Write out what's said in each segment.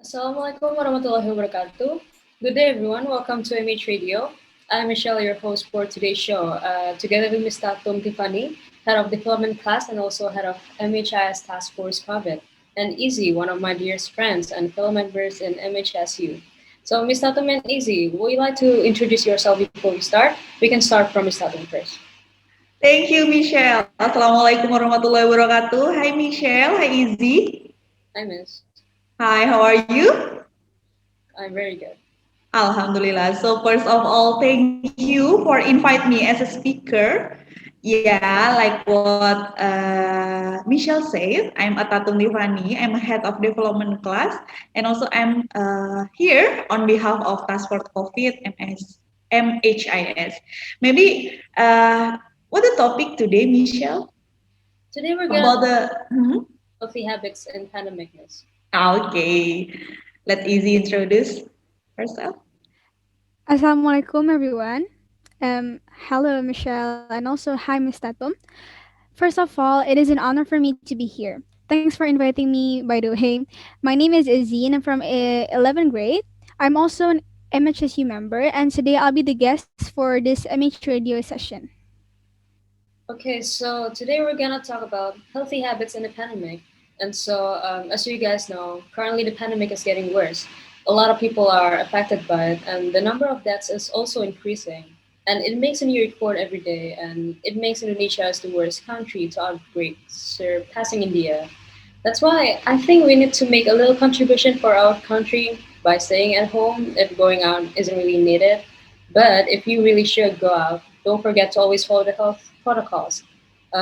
Assalamualaikum warahmatullahi wabarakatuh. Good day, everyone. Welcome to MH Radio. I'm Michelle, your host for today's show, together with Ms. Tatum Tivani, Head of Development Class and also Head of MHIS Task Force COVID, and Izzy, one of my dearest friends and fellow members in MHSU. So, Ms. Tatum and Izzy, would you like to introduce yourself before we start? We can start from Ms. Tatum first. Thank you, Michelle. Assalamualaikum warahmatullahi wabarakatuh. Hi, Michelle. Hi, Izzy. Hi, Miss. Hi, how are you? I'm very good. Alhamdulillah. So first of all, thank you for invite me as a speaker. Yeah, like what Michelle said, I'm Tatum Tivani. I'm a head of development class, and also I'm here on behalf of Task Force COVID MHIS. Maybe what the topic today, Michelle? Today we're gonna About the healthy habits and pandemic, Miss. okay. Let Easy introduce herself. Assalamualaikum everyone. Hello Michelle and also hi Miss Tatum. First of all, it is an honor for me to be here. Thanks for inviting me by the way. My name is Izzy and I'm from 11th grade. I'm also an MHSU member and today I'll be the guest for this MH radio session. Okay, so today we're gonna talk about healthy habits in the pandemic. And so, as you guys know, currently the pandemic is getting worse. A lot of people are affected by it, and the number of deaths is also increasing. And it makes a new record every day, and it makes Indonesia as the worst country to outbreak, surpassing India. That's why I think we need to make a little contribution for our country by staying at home if going out isn't really needed. But if you really should go out, don't forget to always follow the health protocols,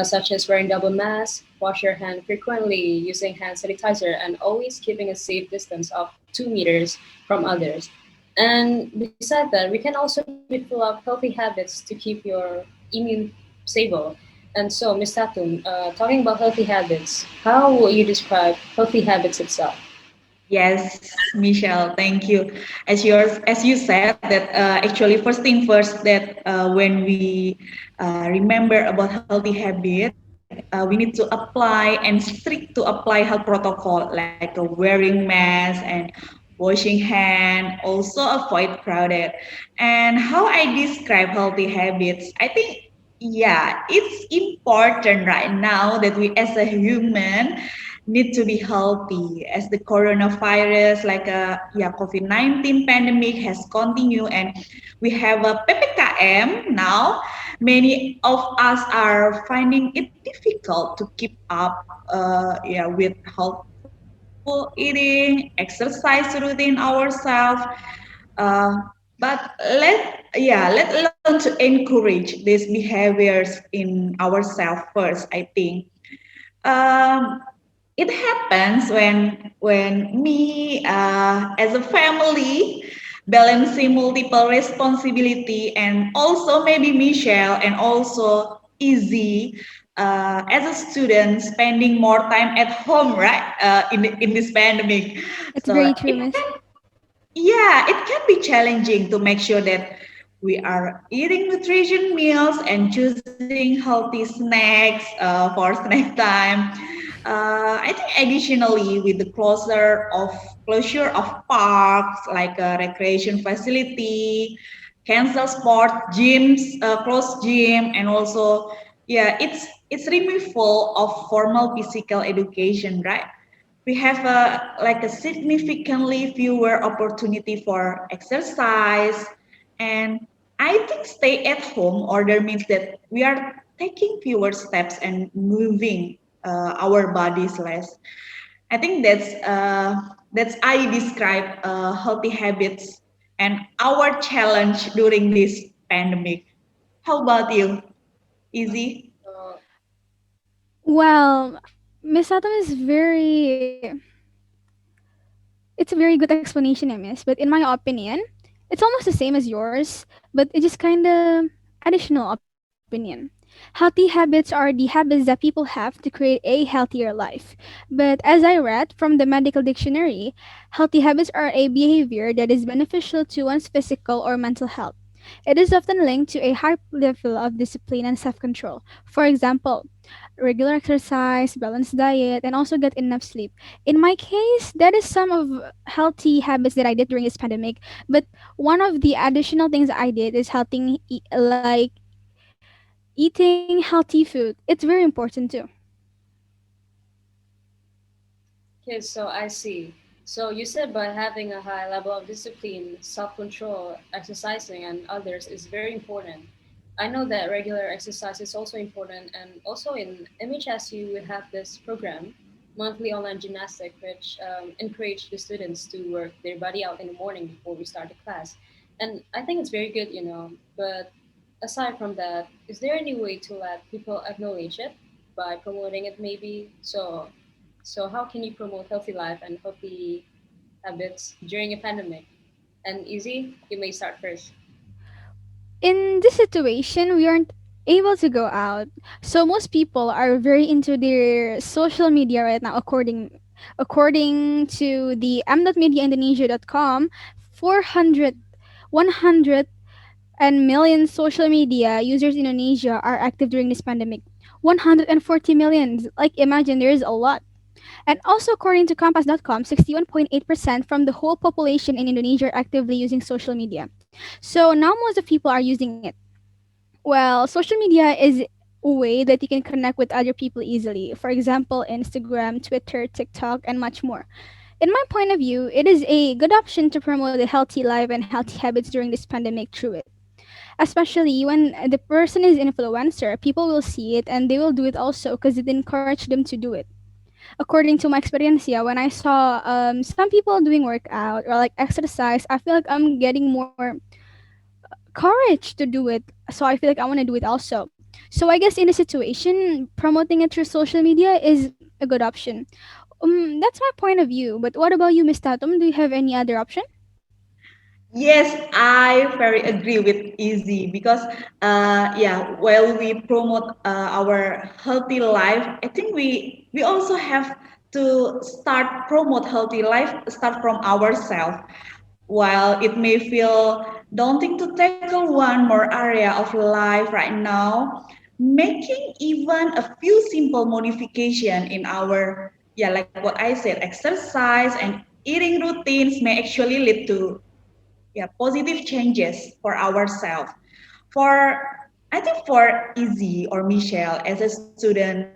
such as wearing double masks, wash your hand frequently, using hand sanitizer, and always keeping a safe distance of 2 meters from others. And besides that, we can also develop healthy habits to keep your immune stable. And so, Ms. Tatum, talking about healthy habits, how would you describe healthy habits itself? Yes, Michelle, thank you. As you said that actually first thing first that when we remember about healthy habit, we need to apply and strict to apply health protocol like wearing mask and washing hand, also avoid crowded. And how I describe healthy habits, I think yeah, it's important right now that we as a human need to be healthy as the coronavirus like a yeah COVID-19 pandemic has continued and we have a ppkm now. Many of us are finding it difficult to keep up yeah with healthful eating, exercise routine ourselves. uh, but let learn to encourage these behaviors in ourselves first, I think. um, it happens when me as a family balancing multiple responsibility, and also maybe Michelle and also Easy as a student spending more time at home, right? In this pandemic, It's so very true, it Miss. yeah, it can be challenging to make sure that we are eating nutrition meals and choosing healthy snacks for snack time. I think additionally, with the closure of parks like a recreation facility, cancel sport gyms, closed gym, and also yeah, it's removal of formal physical education, right? We have a significantly fewer opportunity for exercise, and I think stay at home order means that we are taking fewer steps and moving our bodies less. I think that's I describe healthy habits and our challenge during this pandemic. How about you, Easy? Uh, Well, Miss Tatum is very it's a very good explanation, I miss, but in my opinion, it's almost the same as yours, but it's just kind of additional opinion. Healthy habits are the habits that people have to create a healthier life. But as I read from the medical dictionary, healthy habits are a behavior that is beneficial to one's physical or mental health. It is often linked to a high level of discipline and self control. For example, regular exercise, balanced diet, and also get enough sleep. In my case, that is some of healthy habits that I did during this pandemic. But one of the additional things I did is like eating healthy food. It's very important too. Okay, so I see. So you said by having a high level of discipline, self-control, exercising, and others is very important. I know that regular exercise is also important, and also in MHSU we have this program, monthly online gymnastic, which encourage the students to work their body out in the morning before we start the class. And I think it's very good, But aside from that, is there any way to let people acknowledge it by promoting it, maybe? So how can you promote healthy life and healthy habits during a pandemic? And Easy, you may start first. In this situation, we aren't able to go out. So most people are very into their social media right now according to the m.mediaindonesia.com, 400 100 and million social media users in Indonesia are active during this pandemic. 140 million. Like imagine there is a lot. And also according to compass.com, 61.8% from the whole population in Indonesia are actively using social media. So now most of people are using it. Well, social media is a way that you can connect with other people easily. For example, Instagram, Twitter, TikTok, and much more. In my point of view, it is a good option to promote a healthy life and healthy habits during this pandemic through it. Especially when the person is influencer, people will see it and they will do it also because it encouraged them to do it. According to my experience, yeah, when I saw some people doing workout or like exercise, I feel like I'm getting more courage to do it. So I feel like I want to do it also. So I guess in a situation, promoting it through social media is a good option. That's my point of view. But what about you, Miss Tatum? Do you have any other option? Yes, I very agree with Easy because yeah, while we promote our healthy life, I think we also have to start promote healthy life start from ourselves. While it may feel daunting to tackle one more area of life right now, making even a few simple modification in our, yeah, like what I said, exercise and eating routines may actually lead to, yeah, positive changes for ourselves. For, I think for Izzy or Michelle as a student,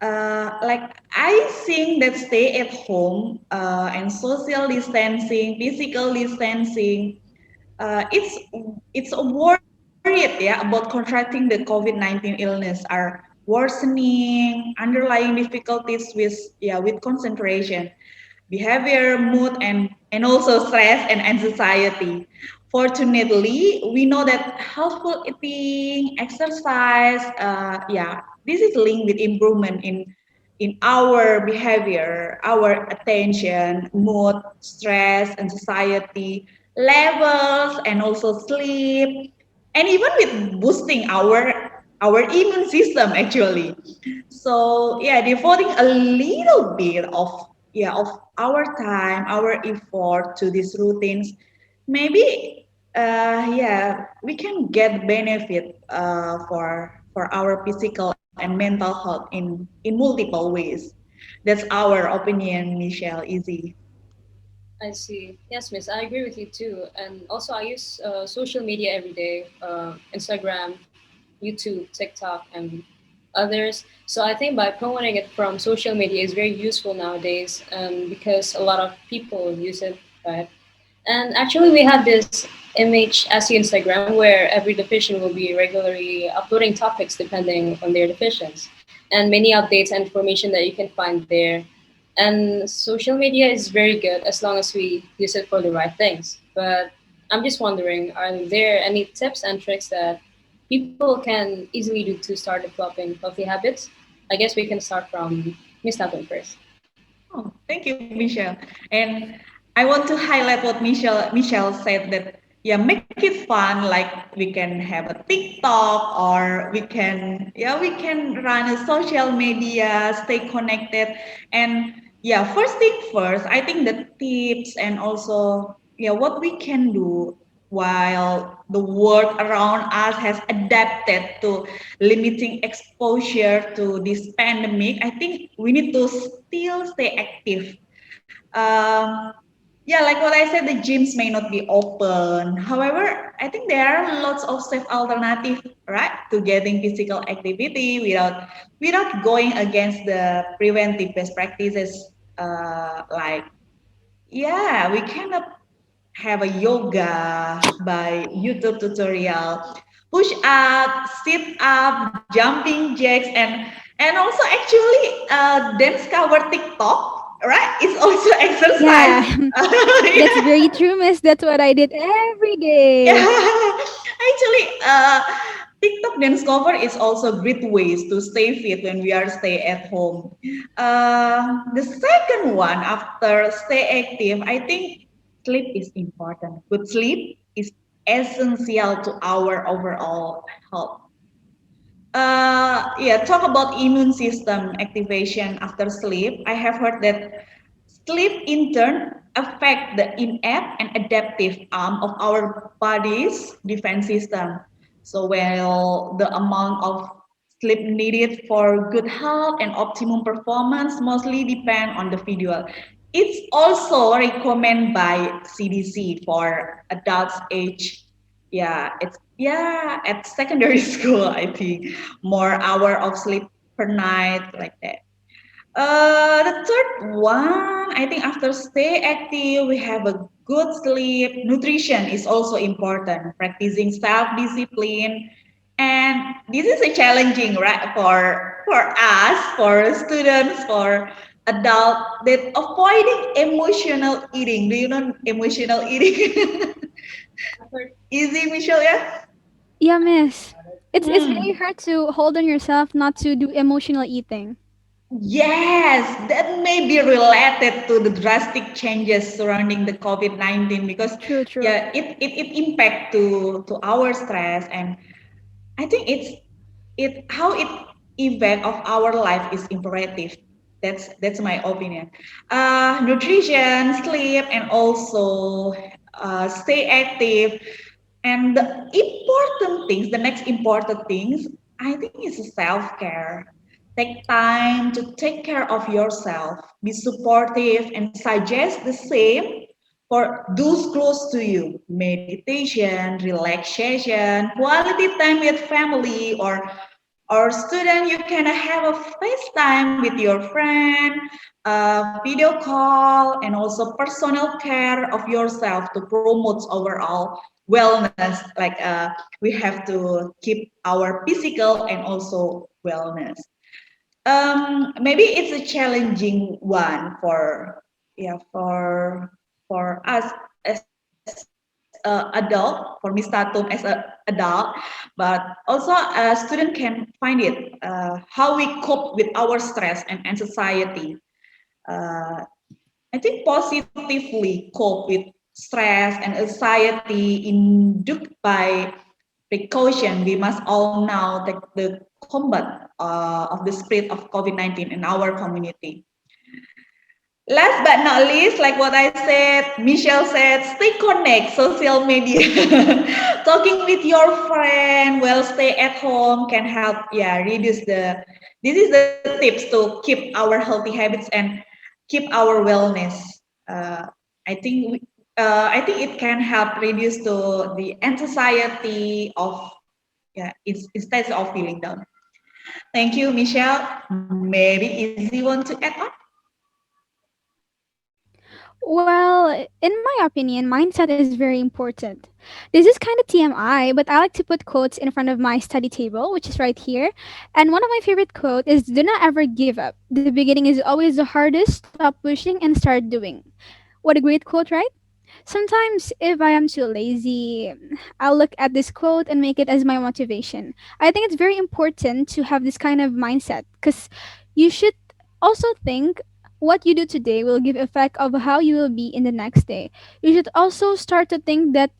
like I think that stay at home and social distancing, physical distancing, it's worried, yeah, about contracting the COVID-19 illness are worsening underlying difficulties with, yeah, with concentration, behavior, mood, and also stress and anxiety. Fortunately, we know that healthful eating, exercise, yeah, this is linked with improvement in our behavior, our attention, mood, stress, anxiety levels, and also sleep, and even with boosting our immune system actually. So yeah, devoting a little bit of, yeah, of our time, our effort to these routines, maybe yeah, we can get benefit for our physical and mental health in multiple ways. That's our opinion, Michelle. Easy. I see. Yes, Miss, I agree with you too. And also, I use social media every day, Instagram, YouTube, TikTok, and others. So I think by promoting it from social media is very useful nowadays, because a lot of people use it, right? And actually, we have this MHSU Instagram where every division will be regularly uploading topics depending on their divisions, and many updates and information that you can find there. And social media is very good as long as we use it for the right things. But I'm just wondering, are there any tips and tricks that people can easily do to start developing healthy habits? I guess we can start from Miss Tatum first. Oh, thank you, Michelle. And I want to highlight what Michelle said that, yeah, make it fun. Like we can have a TikTok, or we can run a social media, stay connected, and yeah, first thing first, I think the tips and also, yeah, what we can do. while the world around us has adapted to limiting exposure to this pandemic, I think we need to still stay active. Um, yeah, like what I said, the gyms may not be open. However, I think there are lots of safe alternative, right, to getting physical activity without going against the preventive best practices. Like, yeah, we cannot have a yoga by YouTube tutorial, push up, sit up, jumping jacks, and also actually dance cover TikTok, right? It's also exercise. Yeah, that's Yeah. very true, miss. That's what I did every day. Yeah, actually, TikTok dance cover is also great ways to stay fit when we are stay at home. The second one after stay active, I think sleep is important. Good sleep is essential to our overall health. Yeah, talk about immune system activation after sleep. I have heard that sleep in turn affect the innate and adaptive arm of our body's defense system. So while the amount of sleep needed for good health and optimum performance mostly depend on the individual. It's also recommended by CDC for adults age, yeah, it's yeah, at secondary school, I think more hour of sleep per night like that. The third one, I think after stay active, we have a good sleep. Nutrition is also important. Practicing self-discipline, and this is a challenging, right, for us, for students, for adult, that avoiding emotional eating. Do you know emotional eating? Easy, Michelle, yeah. Yeah, miss. It's very Hmm. hard to hold on yourself not to do emotional eating. Yes, that may be related to the drastic changes surrounding the COVID-19 because True, true. yeah, it impact to our stress, and I think it how it impact of our life is imperative. That's my opinion. Nutrition, sleep, and also stay active. And the important things, the next important things, I think is self-care. Take time to take care of yourself. Be supportive and suggest the same for those close to you. Meditation, relaxation, quality time with family, or student, you can have a FaceTime with your friend, video call, and also personal care of yourself to promote overall wellness. Like we have to keep our physical and also wellness. Maybe it's a challenging one for yeah for us as adult, for Miss Tatum as a adult, but also a student can find it how we cope with our stress and anxiety. Uh, I think positively cope with stress and anxiety induced by precaution. We must all now take the combat of the spread of COVID-19 in our community. Last but not least, like what I said, Michelle said, stay connect, social media. Talking with your friend while stay at home can help, yeah, reduce the, this is the tips to keep our healthy habits and keep our wellness. Uh, I think, I think it can help reduce the anxiety of, yeah, it's, instead of feeling down. Thank you, Michelle. Maybe Izzy want to add on? Well, in my opinion, mindset is very important. This is kind of TMI, but I like to put quotes in front of my study table, which is right here. And one of my favorite quote is do not ever give up. The beginning is always the hardest. Stop pushing and start doing. What a great quote, right? Sometimes, if I am too lazy, I'll look at this quote and make it as my motivation. I think it's very important to have this kind of mindset because you should also think what you do today will give effect of how you will be in the next day. You should also start to think that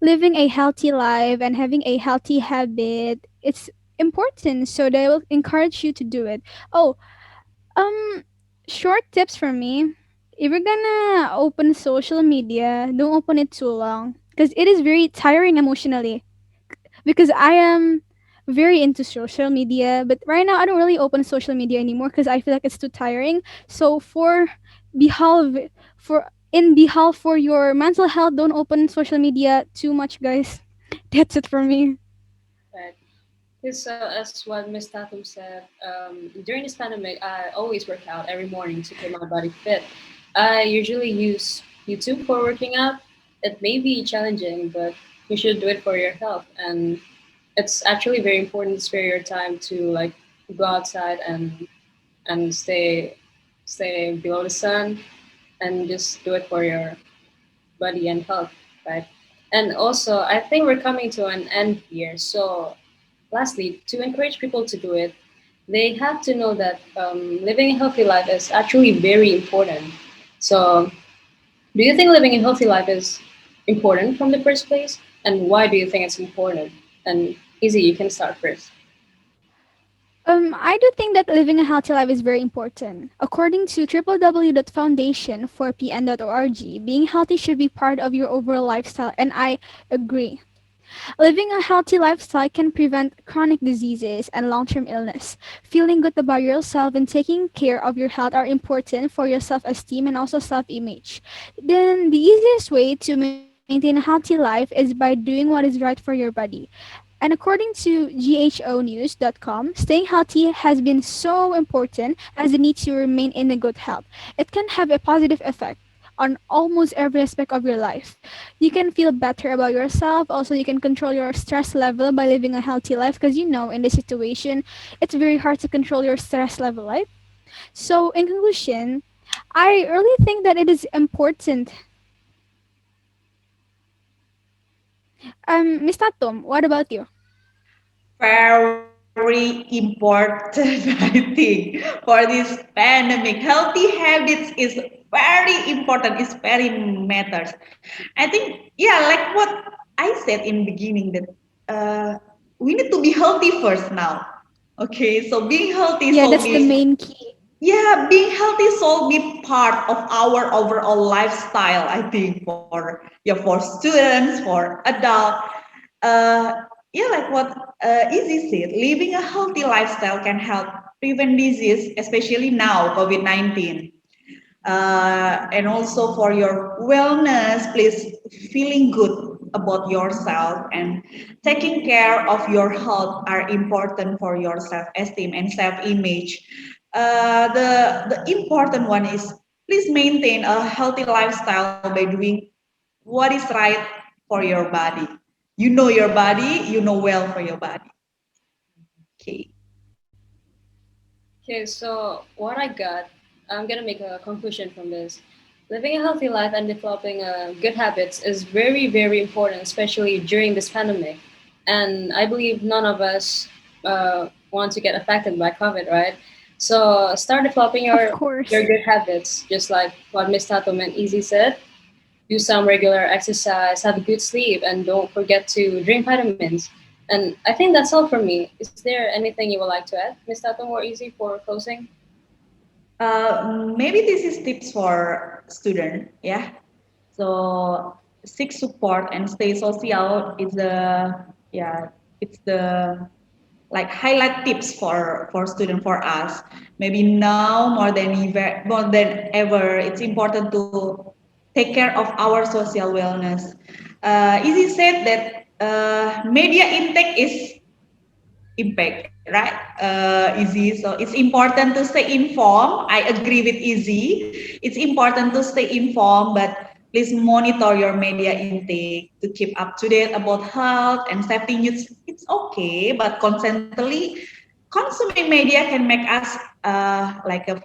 living a healthy life and having a healthy habit it's important so they will encourage you to do it. Oh, um, short tips for me. If you're gonna open social media, don't open it too long. because it is very tiring emotionally. Because I am very into social media, but right now I don't really open social media anymore because I feel like it's too tiring. So behalf behalf for your mental health, don't open social media too much, guys. That's it for me. Right. Because as what Miss Tatum said, during this pandemic, I always work out every morning to keep my body fit. I usually use YouTube for working out. It may be challenging, but you should do it for your health. And it's actually very important to spare your time to like go outside and stay below the sun and just do it for your body and health, right? And also, I think we're coming to an end here. So lastly, to encourage people to do it, they have to know that living a healthy life is actually very important. So, do you think living a healthy life is important from the first place? And why do you think it's important? And Easy, you can start first. I do think that living a healthy life is very important. According to www.foundation4pn.org, being healthy should be part of your overall lifestyle, and I agree. Living a healthy lifestyle can prevent chronic diseases and long term illness. Feeling good about yourself and taking care of your health are important for your self esteem and also self image. Then, the easiest way to maintain a healthy life is by doing what is right for your body. And according to ghonews.com, staying healthy has been so important as the need to remain in a good health. It can have a positive effect on almost every aspect of your life. You can feel better about yourself. Also, you can control your stress level by living a healthy life because you know in this situation, it's very hard to control your stress level, right? So, in conclusion, I really think that it is important. Miss Tatum, what about you? Very important, I think, for this pandemic. Healthy habits is very important. It's very matters. I think, yeah, like what I said in beginning that we need to be healthy first now. Okay, so being healthy Yeah, should that's the be, main key. yeah, being healthy should be part of our overall lifestyle. I think for students, for adults, uh, yeah, like what Izzy said, living a healthy lifestyle can help prevent disease, especially now, COVID-19. And also for your wellness, please feeling good about yourself and taking care of your health are important for your self-esteem and self-image. The important one is please maintain a healthy lifestyle by doing what is right for your body. You know your body, you know well for your body. Okay. Okay, so what I got, I'm gonna make a conclusion from this. Living a healthy life and developing good habits is very, very important, especially during this pandemic. And I believe none of us want to get affected by COVID, right? So start developing Of your course. good habits, just like what Miss Tatum and Easy said. Do some regular exercise, have a good sleep, and don't forget to drink vitamins. And I think that's all for me. Is there anything you would like to add, Miss Tatum or Easy, for closing? Maybe this is tips for student, yeah. So seek support and stay social is the, yeah, it's the like highlight tips for student for us. Maybe now more than ever, it's important to take care of our social wellness. Easy said that media intake is impact, right? Easy. So it's important to stay informed. I agree with Easy. It's important to stay informed, but please monitor your media intake to keep up to date about health and safety news. It's okay, but constantly consuming media can make us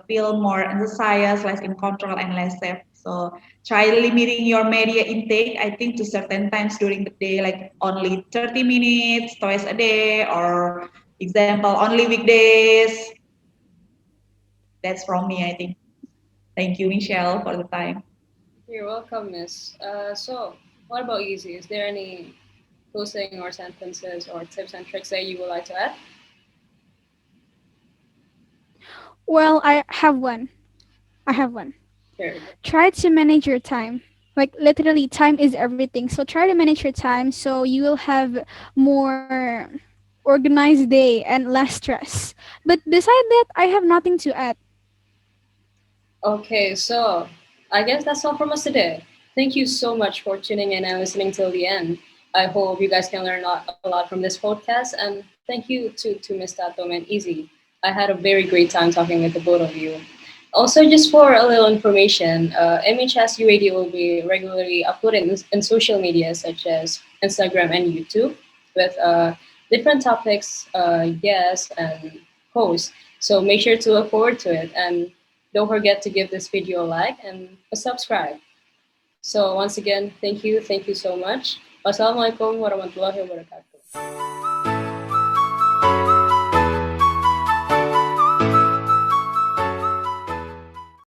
feel more anxious, less in control, and less safe. So try limiting your media intake, I think, to certain times during the day, like only 30 minutes twice a day, or example, only weekdays. That's from me, I think. Thank you, Michelle, for the time. You're welcome, Miss. So, what about Easy? Is there any closing or sentences or tips and tricks that you would like to add? Well, I have one. I have one. Sure. Try to manage your time. Like literally, time is everything. So try to manage your time so you will have more organized day and less stress. But beside that, I have nothing to add. Okay, so I guess that's all from us today. Thank you so much for tuning in and listening till the end. I hope you guys can learn a lot from this podcast, and thank you to Miss Tatum and Easy. I had a very great time talking with the both of you. Also, just for a little information, MHSU Radio will be regularly uploaded in social media such as Instagram and YouTube with different topics, guests, and hosts. So make sure to look forward to it. And don't forget to give this video a like and a subscribe. So once again, thank you so much. Wassalamualaikum warahmatullahi wabarakatuh.